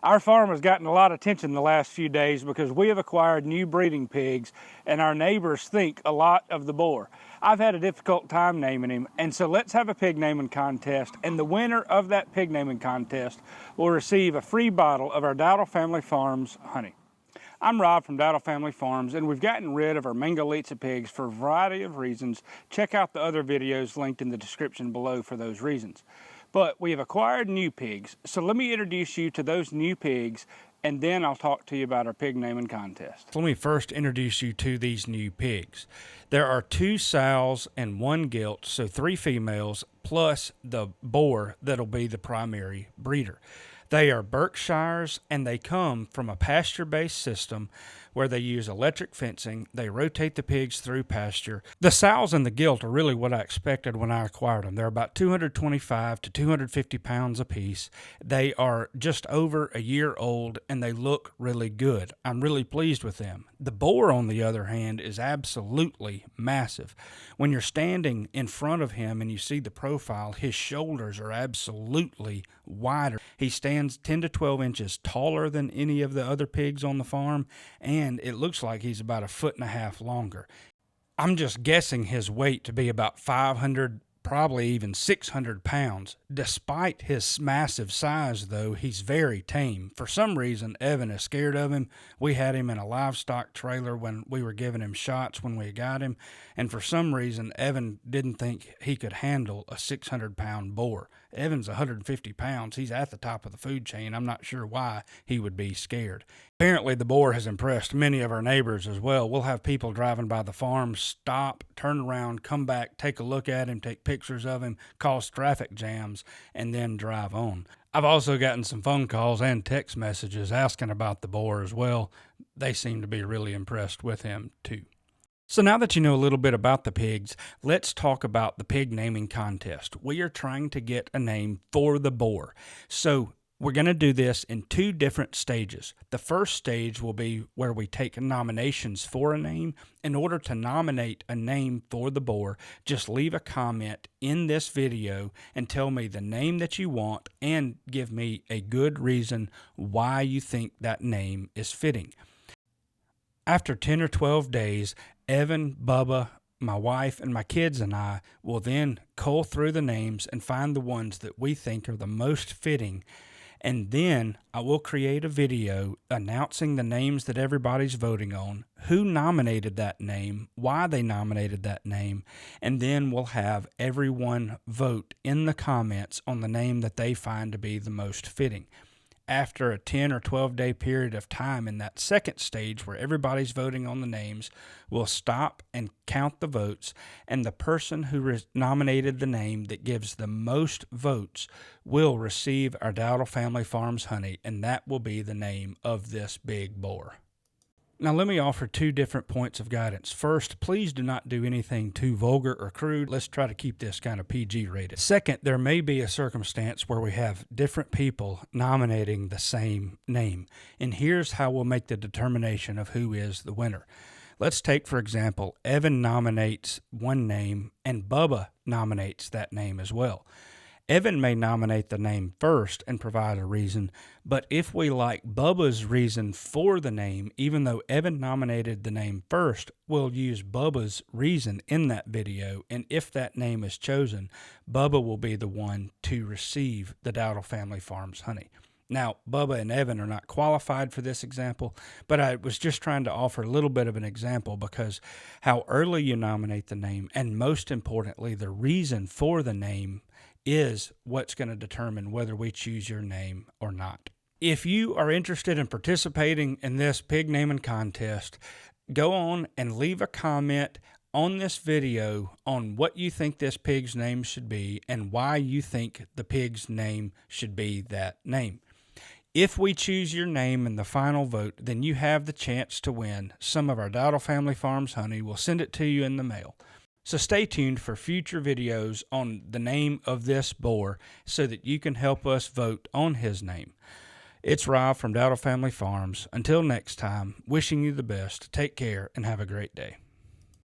Our farm has gotten a lot of attention the last few days because we have acquired new breeding pigs and our neighbors think a lot of the Boar. I've had a difficult time naming him, and so let's have a pig naming contest, and the winner of that pig naming contest will receive a free bottle of our Dowdle Family Farms honey. I'm Rob from Dowdle Family Farms, and we've gotten rid of our Mangalitsa pigs for a variety of reasons. Check out the other videos linked in the description below for those reasons. But we have acquired new pigs, so let me introduce you to those new pigs, and then I'll talk to you about our pig naming contest. Let me first introduce you to these new pigs. There are 2 sows and 1 gilt, so 3 females, plus the Boar that'll be the primary breeder. They are Berkshires, and they come from a pasture-based system where they use electric fencing. They rotate the pigs through pasture. The sows and the gilt are really what I expected when I acquired them. They're about 225 to 250 pounds apiece. They are just over a year old, and they look really good. I'm really pleased with them. The Boar, on the other hand, is absolutely massive. When you're standing in front of him and you see the profile, his shoulders are absolutely wider. He stands 10 to 12 inches taller than any of the other pigs on the farm, and it looks like he's about 1.5 feet longer. I'm just guessing his weight to be about 500, probably even 600 pounds. Despite his massive size, though, he's very tame. For some reason, Evan is scared of him. We had him in a livestock trailer when we were giving him shots when we got him, and for some reason, Evan didn't think he could handle a 600-pound Boar. Evan's 150 pounds. He's at the top of the food chain. I'm not sure why he would be scared. Apparently, the Boar has impressed many of our neighbors as well. We'll have people driving by the farm stop, turn around, come back, take a look at him, take pictures of him, cause traffic jams, and then drive on. I've also gotten some phone calls and text messages asking about the Boar as well. They seem to be really impressed with him too. So now that you know a little bit about the pigs, let's talk about the pig naming contest. We are trying to get a name for the Boar. So we're going to do this in 2 different stages. The first stage will be where we take nominations for a name. In order to nominate a name for the Boar, just leave a comment in this video and tell me the name that you want and give me a good reason why you think that name is fitting. After 10 or 12 days, Evan, Bubba, my wife, and my kids and I will then cull through the names and find the ones that we think are the most fitting. And then I will create a video announcing the names that everybody's voting on, who nominated that name, why they nominated that name, and then we'll have everyone vote in the comments on the name that they find to be the most fitting. After a 10 or 12 day period of time in that second stage where everybody's voting on the names, we'll stop and count the votes, and the person who nominated the name that gives the most votes will receive our Dowdle Family Farms honey, and that will be the name of this big Boar. Now let me offer 2 different points of guidance. First, please do not do anything too vulgar or crude. Let's try to keep this kind of PG rated. Second, there may be a circumstance where we have different people nominating the same name. And here's how we'll make the determination of who is the winner. Let's take, for example, Evan nominates one name and Bubba nominates that name as well. Evan may nominate the name first and provide a reason, but if we like Bubba's reason for the name, even though Evan nominated the name first, we'll use Bubba's reason in that video, and if that name is chosen, Bubba will be the one to receive the Dowdle Family Farms honey. Now, Bubba and Evan are not qualified for this example, but I was just trying to offer a little bit of an example because how early you nominate the name, and most importantly, the reason for the name is what's going to determine whether we choose your name or not. If you are interested in participating in this pig naming contest, go on and leave a comment on this video on what you think this pig's name should be and why you think the pig's name should be that name. If we choose your name in the final vote, then you have the chance to win some of our Dowdle Family Farms honey. We'll send it to you in the mail. So stay tuned for future videos on the name of this Boar so that you can help us vote on his name. It's Rob from Dowdle Family Farms. Until next time, wishing you the best. Take care and have a great day.